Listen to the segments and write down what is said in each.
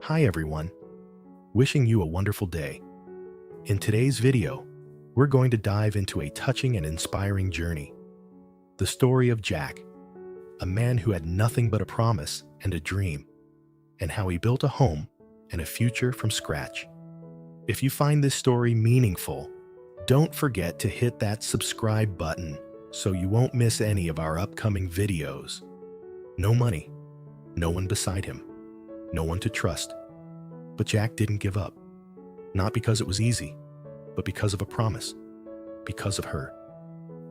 Hi everyone, wishing you a wonderful day. In today's video, we're going to dive into a touching and inspiring journey. The story of Jack, a man who had nothing but a promise and a dream, and how he built a home and a future from scratch. If you find this story meaningful, don't forget to hit that subscribe button so you won't miss any of our upcoming videos. No money, no one beside him, no one to trust. But Jack didn't give up. Not because it was easy, but because of a promise. Because of her.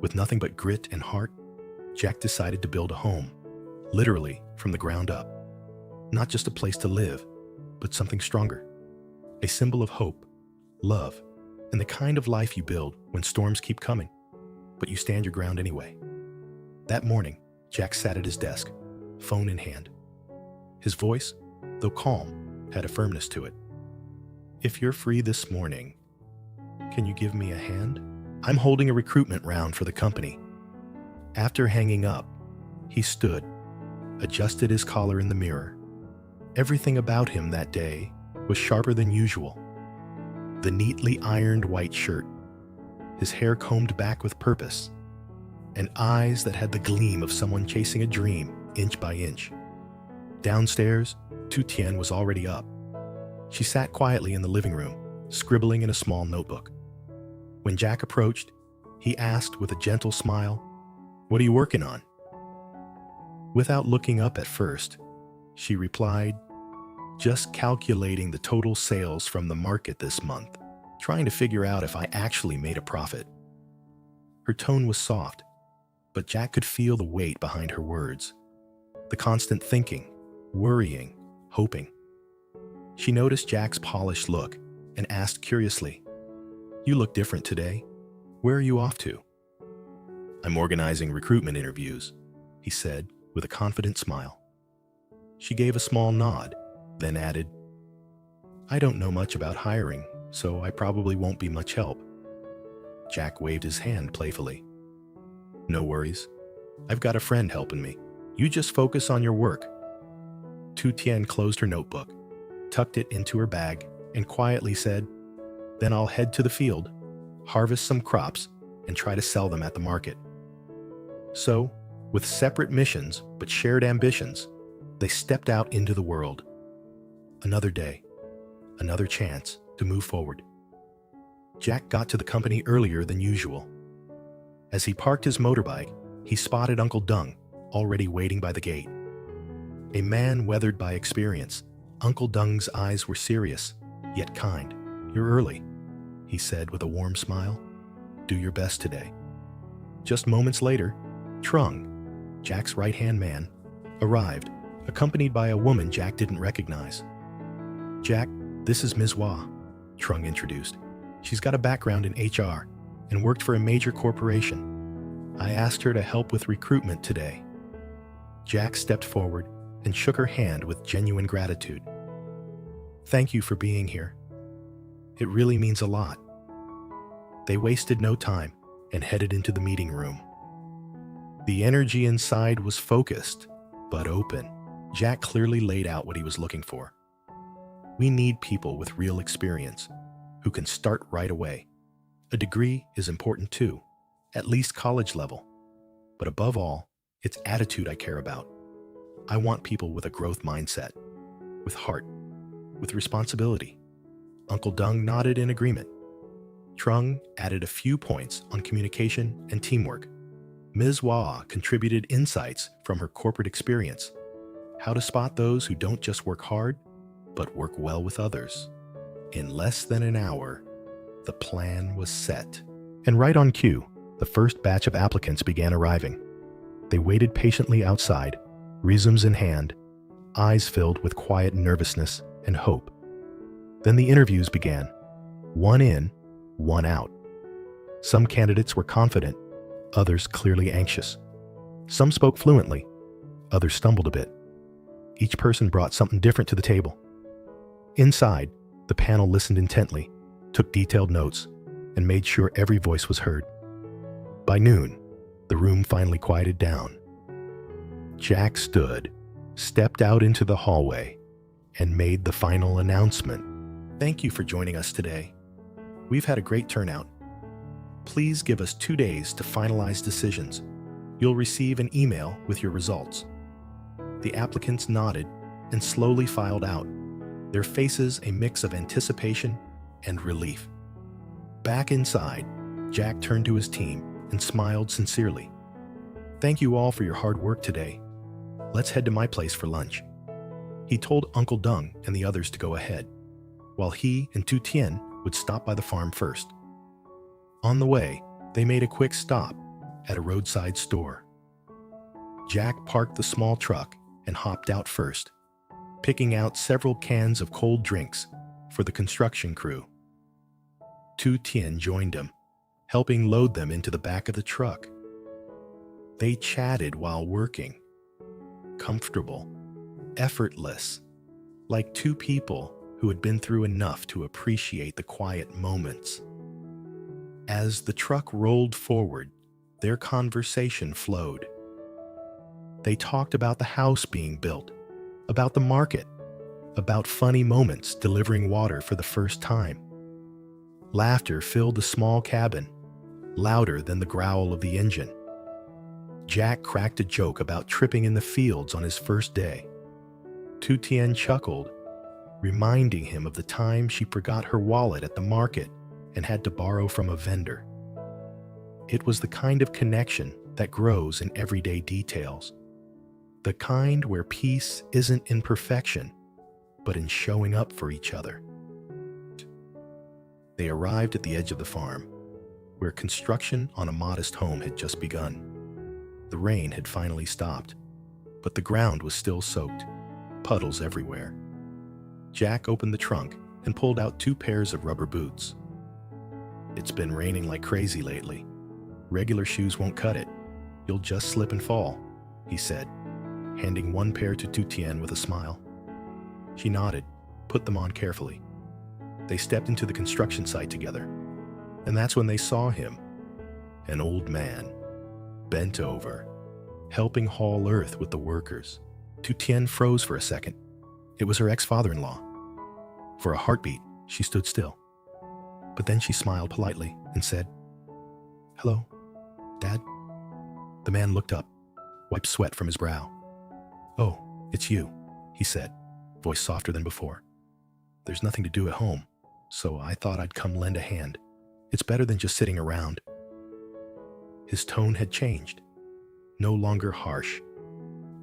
With nothing but grit and heart, Jack decided to build a home, literally from the ground up. Not just a place to live, but something stronger. A symbol of hope, love, and the kind of life you build when storms keep coming, but you stand your ground anyway. That morning, Jack sat at his desk, phone in hand. His voice, though calm, had a firmness to it. If you're free this morning, can you give me a hand? I'm holding a recruitment round for the company. After hanging up, he stood, adjusted his collar in the mirror. Everything about him that day was sharper than usual. The neatly ironed white shirt, his hair combed back with purpose, and eyes that had the gleam of someone chasing a dream inch by inch. Downstairs, Tu Tien was already up. She sat quietly in the living room, scribbling in a small notebook. When Jack approached, he asked with a gentle smile, "What are you working on?" Without looking up at first, she replied, "Just calculating the total sales from the market this month, trying to figure out if I actually made a profit." Her tone was soft, but Jack could feel the weight behind her words. The constant thinking, worrying, hoping. She noticed Jack's polished look and asked curiously, "You look different today. Where are you off to?" "I'm organizing recruitment interviews," he said with a confident smile. She gave a small nod, then added, "I don't know much about hiring, so I probably won't be much help." Jack waved his hand playfully. "No worries. I've got a friend helping me. You just focus on your work." Tu Tien closed her notebook, tucked it into her bag, and quietly said, "Then I'll head to the field, harvest some crops, and try to sell them at the market." So, with separate missions but shared ambitions, they stepped out into the world. Another day, another chance to move forward. Jack got to the company earlier than usual. As he parked his motorbike, he spotted Uncle Dung, already waiting by the gate. A man weathered by experience, Uncle Dung's eyes were serious, yet kind. "You're early," he said with a warm smile. "Do your best today." Just moments later, Trung, Jack's right-hand man, arrived, accompanied by a woman Jack didn't recognize. "Jack, this is Ms. Wah," Trung introduced. "She's got a background in HR and worked for a major corporation. I asked her to help with recruitment today." Jack stepped forward and shook her hand with genuine gratitude. "Thank you for being here. It really means a lot." They wasted no time and headed into the meeting room. The energy inside was focused, but open. Jack clearly laid out what he was looking for. We need people with real experience, who can start right away. A degree is important too, at least college level. But above all, it's attitude I care about. I want people with a growth mindset, with heart, with responsibility. Uncle Dung nodded in agreement. Trung added a few points on communication and teamwork. Ms. Wah contributed insights from her corporate experience, how to spot those who don't just work hard, but work well with others. In less than an hour, the plan was set. And right on cue, the first batch of applicants began arriving. They waited patiently outside, resumes in hand, eyes filled with quiet nervousness and hope. Then the interviews began, one in, one out. Some candidates were confident, others clearly anxious. Some spoke fluently, others stumbled a bit. Each person brought something different to the table. Inside, the panel listened intently, took detailed notes, and made sure every voice was heard. By noon, the room finally quieted down. Jack stood, stepped out into the hallway, and made the final announcement. Thank you for joining us today. We've had a great turnout. Please give us 2 days to finalize decisions. You'll receive an email with your results. The applicants nodded and slowly filed out, their faces a mix of anticipation and relief. Back inside, Jack turned to his team and smiled sincerely. Thank you all for your hard work today. Let's head to my place for lunch. He told Uncle Dung and the others to go ahead, while he and Tu Tien would stop by the farm first. On the way, they made a quick stop at a roadside store. Jack parked the small truck and hopped out first, picking out several cans of cold drinks for the construction crew. Tu Tien joined him, helping load them into the back of the truck. They chatted while working, comfortable, effortless, like two people who had been through enough to appreciate the quiet moments. As the truck rolled forward, their conversation flowed. They talked about the house being built, about the market, about funny moments delivering water for the first time. Laughter filled the small cabin, louder than the growl of the engine. Jack cracked a joke about tripping in the fields on his first day. Tu Tien chuckled, reminding him of the time she forgot her wallet at the market and had to borrow from a vendor. It was the kind of connection that grows in everyday details. The kind where peace isn't in perfection, but in showing up for each other. They arrived at the edge of the farm, where construction on a modest home had just begun. The rain had finally stopped, but the ground was still soaked, puddles everywhere. Jack opened the trunk and pulled out 2 pairs of rubber boots. It's been raining like crazy lately. Regular shoes won't cut it. You'll just slip and fall, he said, handing 1 pair to Tu Tien with a smile. She nodded, put them on carefully. They stepped into the construction site together, and that's when they saw him, an old man, bent over, helping haul earth with the workers. Tu Tien froze for a second. It was her ex-father-in-law. For a heartbeat, she stood still. But then she smiled politely and said, "Hello, Dad?" The man looked up, wiped sweat from his brow. "Oh, it's you," he said, voice softer than before. "There's nothing to do at home, so I thought I'd come lend a hand. It's better than just sitting around." His tone had changed, no longer harsh,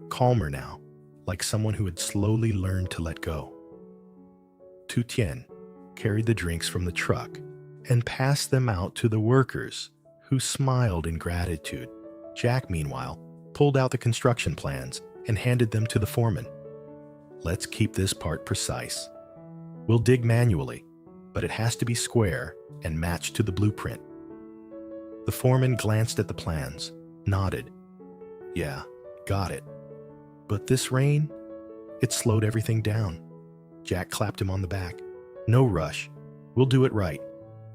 calmer now, like someone who had slowly learned to let go. Tu Tien carried the drinks from the truck and passed them out to the workers, who smiled in gratitude. Jack, meanwhile, pulled out the construction plans and handed them to the foreman. "Let's keep this part precise. We'll dig manually, but it has to be square and match to the blueprint." The foreman glanced at the plans, nodded. "Yeah, got it. But this rain, it slowed everything down." Jack clapped him on the back. "No rush. We'll do it right,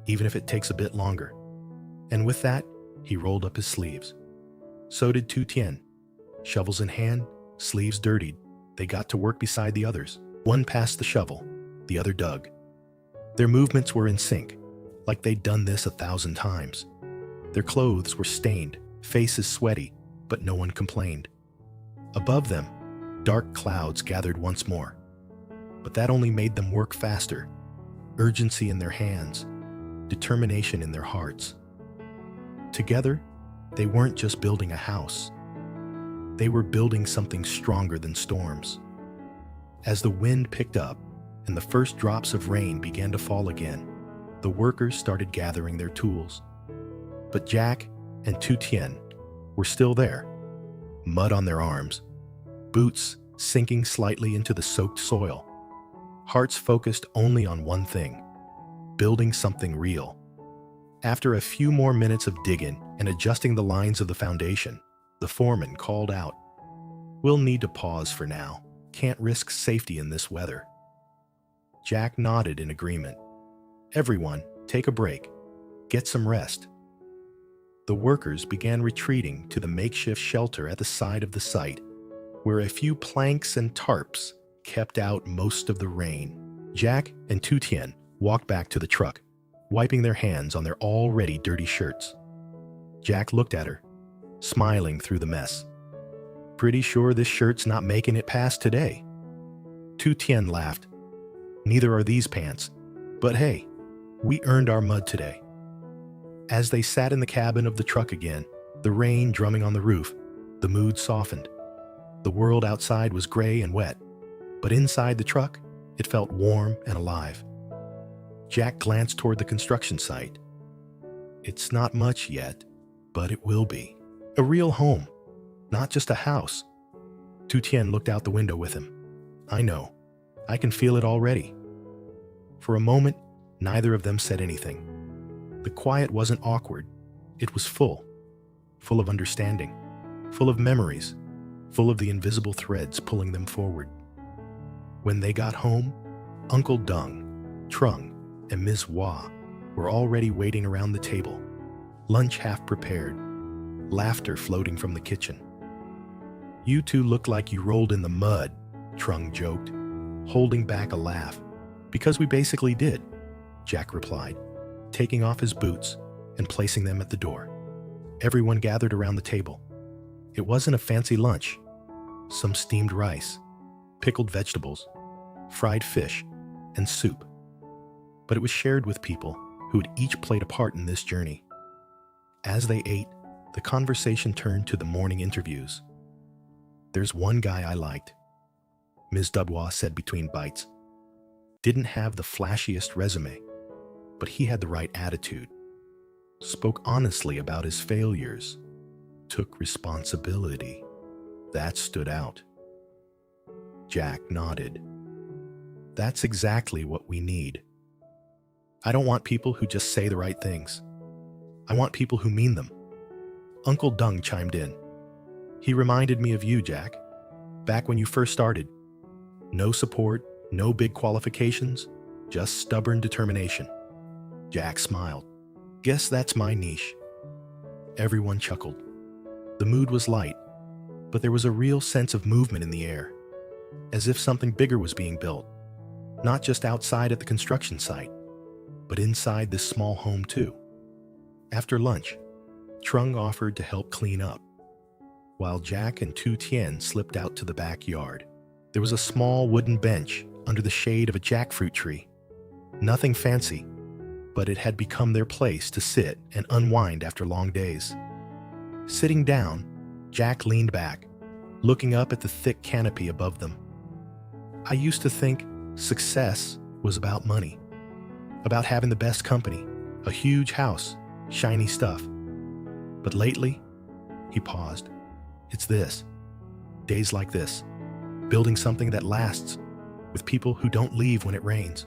even if it takes a bit longer." And with that, he rolled up his sleeves. So did Tu Tien. Shovels in hand, sleeves dirtied, they got to work beside the others. One passed the shovel, the other dug. Their movements were in sync, like they'd done this 1,000 times. Their clothes were stained, faces sweaty, but no one complained. Above them, dark clouds gathered once more. But that only made them work faster, urgency in their hands, determination in their hearts. Together, they weren't just building a house. They were building something stronger than storms. As the wind picked up and the first drops of rain began to fall again, the workers started gathering their tools. But Jack and Tu Tien were still there, mud on their arms, boots sinking slightly into the soaked soil, hearts focused only on one thing, building something real. After a few more minutes of digging and adjusting the lines of the foundation, the foreman called out, "We'll need to pause for now. Can't risk safety in this weather." Jack nodded in agreement. "Everyone, take a break. Get some rest." The workers began retreating to the makeshift shelter at the side of the site, where a few planks and tarps kept out most of the rain. Jack and Tu Tien walked back to the truck, wiping their hands on their already dirty shirts. Jack looked at her, smiling through the mess. Pretty sure this shirt's not making it past today. Tu Tien laughed. Neither are these pants, but hey, we earned our mud today. As they sat in the cabin of the truck again, the rain drumming on the roof, the mood softened. The world outside was gray and wet, but inside the truck, it felt warm and alive. Jack glanced toward the construction site. It's not much yet, but it will be. A real home, not just a house. Tu Tien looked out the window with him. I know. I can feel it already. For a moment, neither of them said anything. The quiet wasn't awkward. It was full of understanding, full of memories, full of the invisible threads pulling them forward. When they got home, Uncle Dung, Trung, and Ms. Hua were already waiting around the table, lunch half prepared, laughter floating from the kitchen. You two look like you rolled in the mud, Trung joked, holding back a laugh. Because we basically did, Jack replied, taking off his boots and placing them at the door. Everyone gathered around the table. It wasn't a fancy lunch. Some steamed rice, pickled vegetables, fried fish, and soup. But it was shared with people who had each played a part in this journey. As they ate, the conversation turned to the morning interviews. There's one guy I liked, Ms. Dubois said between bites. Didn't have the flashiest resume, but he had the right attitude. Spoke honestly about his failures. Took responsibility. That stood out. Jack nodded. That's exactly what we need. I don't want people who just say the right things. I want people who mean them. Uncle Dung chimed in. He reminded me of you, Jack. Back when you first started. No support, no big qualifications, just stubborn determination. Jack smiled. Guess that's my niche. Everyone chuckled. The mood was light, but there was a real sense of movement in the air, as if something bigger was being built, not just outside at the construction site, but inside this small home too. After lunch, Trung offered to help clean up, while Jack and Tu Tien slipped out to the backyard. There was a small wooden bench under the shade of a jackfruit tree. Nothing fancy, but it had become their place to sit and unwind after long days. Sitting down, Jack leaned back, looking up at the thick canopy above them. I used to think success was about money, about having the best company, a huge house, shiny stuff. But lately, he paused. It's this. Days like this. Building something that lasts, with people who don't leave when it rains.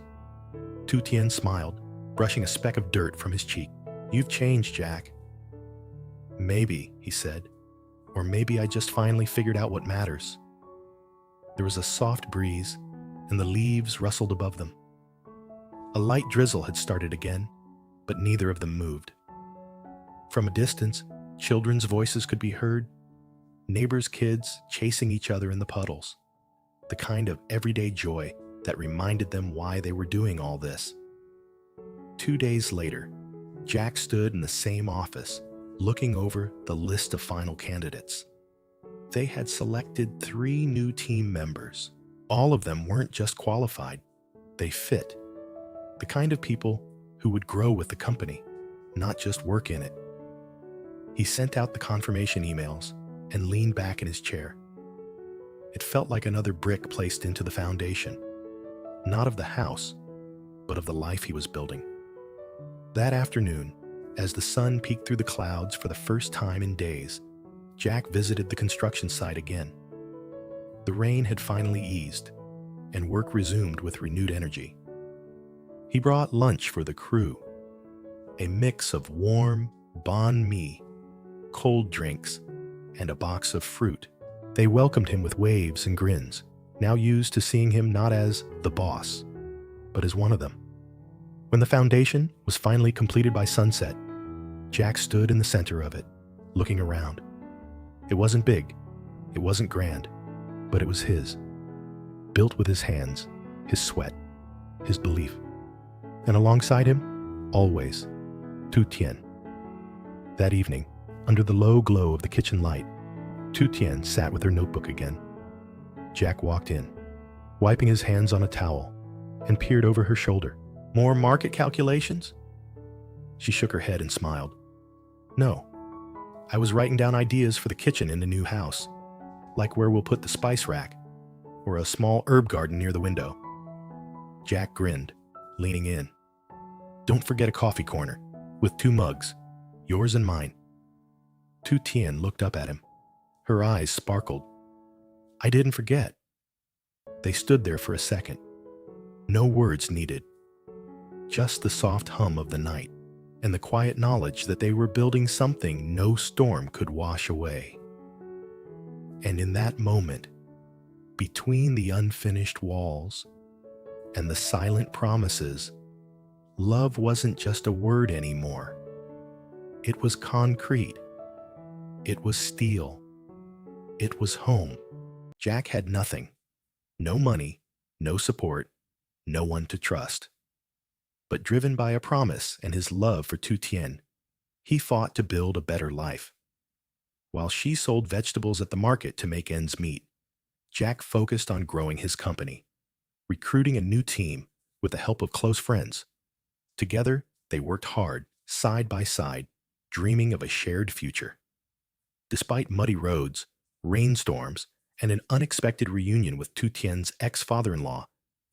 Tu Tien smiled, brushing a speck of dirt from his cheek. You've changed, Jack. Maybe, he said, or maybe I just finally figured out what matters. There was a soft breeze, and the leaves rustled above them. A light drizzle had started again, but neither of them moved. From a distance, children's voices could be heard, neighbors' kids chasing each other in the puddles, the kind of everyday joy that reminded them why they were doing all this. 2 days later, Jack stood in the same office, looking over the list of final candidates. They had selected 3 new team members. All of them weren't just qualified, they fit. The kind of people who would grow with the company, not just work in it. He sent out the confirmation emails and leaned back in his chair. It felt like another brick placed into the foundation, not of the house, but of the life he was building. That afternoon, as the sun peeked through the clouds for the first time in days, Jack visited the construction site again. The rain had finally eased, and work resumed with renewed energy. He brought lunch for the crew, a mix of warm banh mi, cold drinks, and a box of fruit. They welcomed him with waves and grins, now used to seeing him not as the boss, but as one of them. When the foundation was finally completed by sunset, Jack stood in the center of it, looking around. It wasn't big, it wasn't grand, but it was his. built with his hands, his sweat, his belief. And alongside him, always, Tu Tien. That evening, under the low glow of the kitchen light, Tu Tien sat with her notebook again. Jack walked in, wiping his hands on a towel, and peered over her shoulder. "More market calculations?" She shook her head and smiled. "No, I was writing down ideas for the kitchen in the new house, like where we'll put the spice rack, or a small herb garden near the window." Jack grinned, leaning in. "Don't forget a coffee corner, with 2 mugs, yours and mine." Tu Tien looked up at him. Her eyes sparkled. "I didn't forget." They stood there for a second. No words needed. Just the soft hum of the night and the quiet knowledge that they were building something no storm could wash away. And in that moment, between the unfinished walls and the silent promises, love wasn't just a word anymore. It was concrete. It was steel. It was home. Jack had nothing. No money, no support, no one to trust. But driven by a promise and his love for Tu Tien, he fought to build a better life. While she sold vegetables at the market to make ends meet, Jack focused on growing his company, recruiting a new team with the help of close friends. Together, they worked hard, side by side, dreaming of a shared future. Despite muddy roads, rainstorms, and an unexpected reunion with Tu Tien's ex-father-in-law,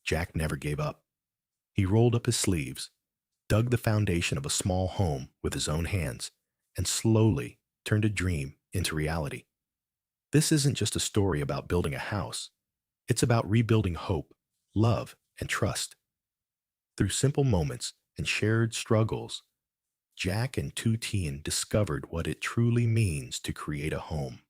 Jack never gave up. He rolled up his sleeves, dug the foundation of a small home with his own hands, and slowly turned a dream into reality. This isn't just a story about building a house. It's about rebuilding hope, love, and trust. Through simple moments and shared struggles, Jack and Tu Tien discovered what it truly means to create a home.